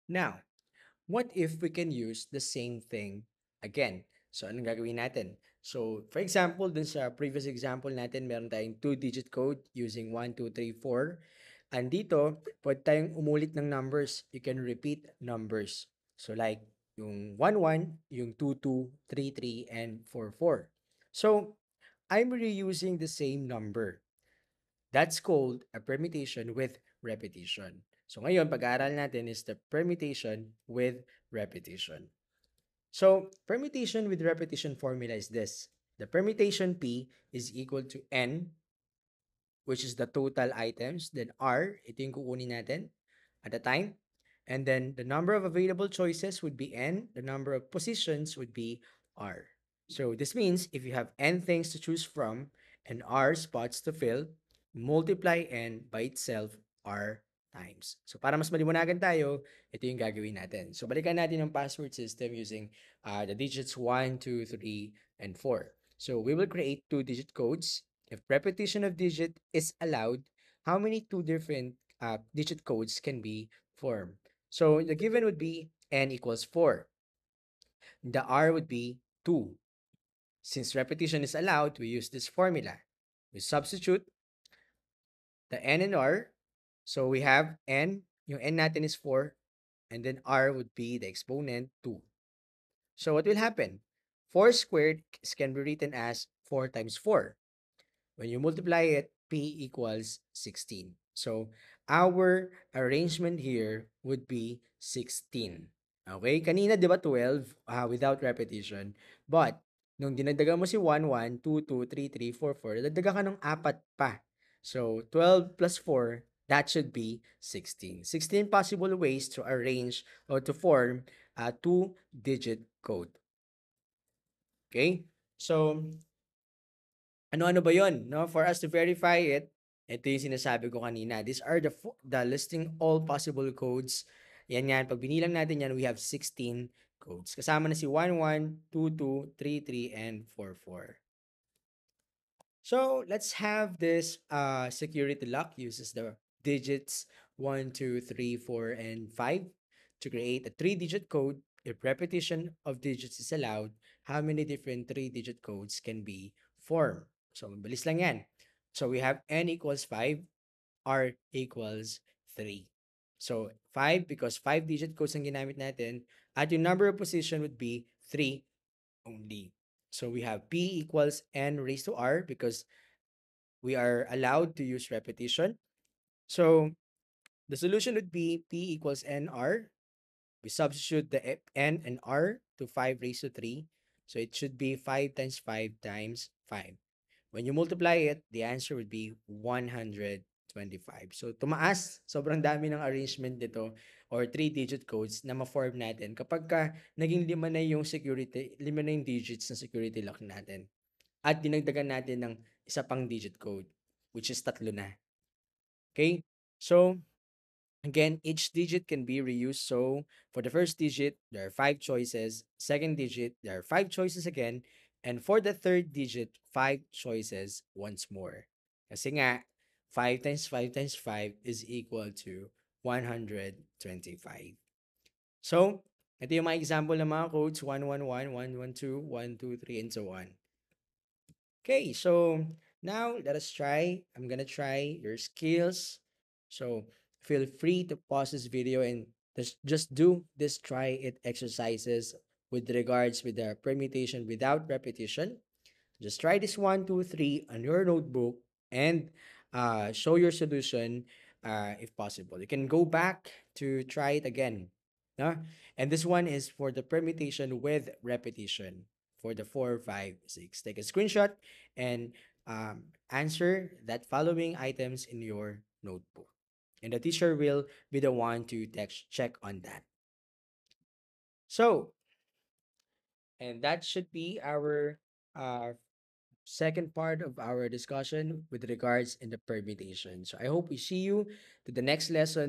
Now, what if we can use the same thing again? So, anong gagawin natin? So, for example, dun sa previous example natin, meron tayong two-digit code using 1, 2, 3, 4. Andito, pwede tayong umulit ng numbers. You can repeat numbers. So, like, yung 1, 1, yung 2, 2, 3, 3, and 4, 4. So, I'm reusing the same number. That's called a permutation with repetition. So ngayon, pag-aaral natin is the permutation with repetition. So permutation with repetition formula is this. The permutation P is equal to N, which is the total items. Then R, ito yung kukunin natin at a time. And then the number of available choices would be N. The number of positions would be R. So this means if you have N things to choose from and R spots to fill, multiply N by itself R times. So para mas maliwanagan tayo, ito yung gagawin natin. So balikan natin yung password system using the digits 1, 2, 3, and 4. So we will create two-digit codes. If repetition of digit is allowed, how many two different digit codes can be formed? So the given would be N equals 4. The R would be 2. Since repetition is allowed, we use this formula. We substitute the N and R. So we have N, yung N natin is 4, and then R would be the exponent 2. So what will happen? 4 squared can be written as 4 times 4. When you multiply it, P equals 16. So our arrangement here would be 16. Okay? Kanina, di ba 12 without repetition? But, nung dinagdagan mo si 1, 1, 2, 2, 3, 3, 4, 4, dagdagan ka ng 4 pa. So, 12 plus 4, that should be 16. 16 possible ways to arrange or to form a two-digit code. Okay? So, ano-ano ba yon, no? For us to verify it, ito yung sinasabi ko kanina. These are the listing all possible codes. Yan. Pag binilang natin yan, we have 16 codes. Kasama na si 11, 22, 33, and 44. So let's have this security lock uses the digits 1, 2, 3, 4, and 5 to create a three-digit code. If repetition of digits is allowed, how many different three-digit codes can be formed? So, mabilis lang yan. So, we have n equals 5, r equals 3. So, 5 because 5-digit codes ang ginamit natin at yung number of position would be 3 only. So we have P equals N raised to R because we are allowed to use repetition. So the solution would be P equals NR. We substitute the N and R to 5 raised to 3. So it should be 5 times 5 times 5. When you multiply it, the answer would be 125. So tumaas, sobrang dami ng arrangement nito or three-digit codes na ma-form natin kapag ka naging lima na yung digits ng security lock natin. At dinagdagan natin ng isa pang digit code, which is tatlo na. Okay? So, again, each digit can be reused. So, for the first digit, there are 5 choices. Second digit, there are 5 choices again. And for the third digit, 5 choices once more. Kasi nga, 5 times 5 times 5 is equal to 125. So, ito yung mga example ng mga codes, 111, 112, 123, and so on. Okay, so now let us try. I'm gonna try your skills. So feel free to pause this video and just do this try it exercises with regards with the permutation without repetition. Just try this 1, 2, 3 on your notebook and show your solution if possible. You can go back to try it again. No? And this one is for the permutation with repetition for the 4, 5, 6. Take a screenshot and answer that following items in your notebook. And the teacher will be the one to check on that. So, and that should be our second part of our discussion with regards in the permutation. So I hope we see you to the next lesson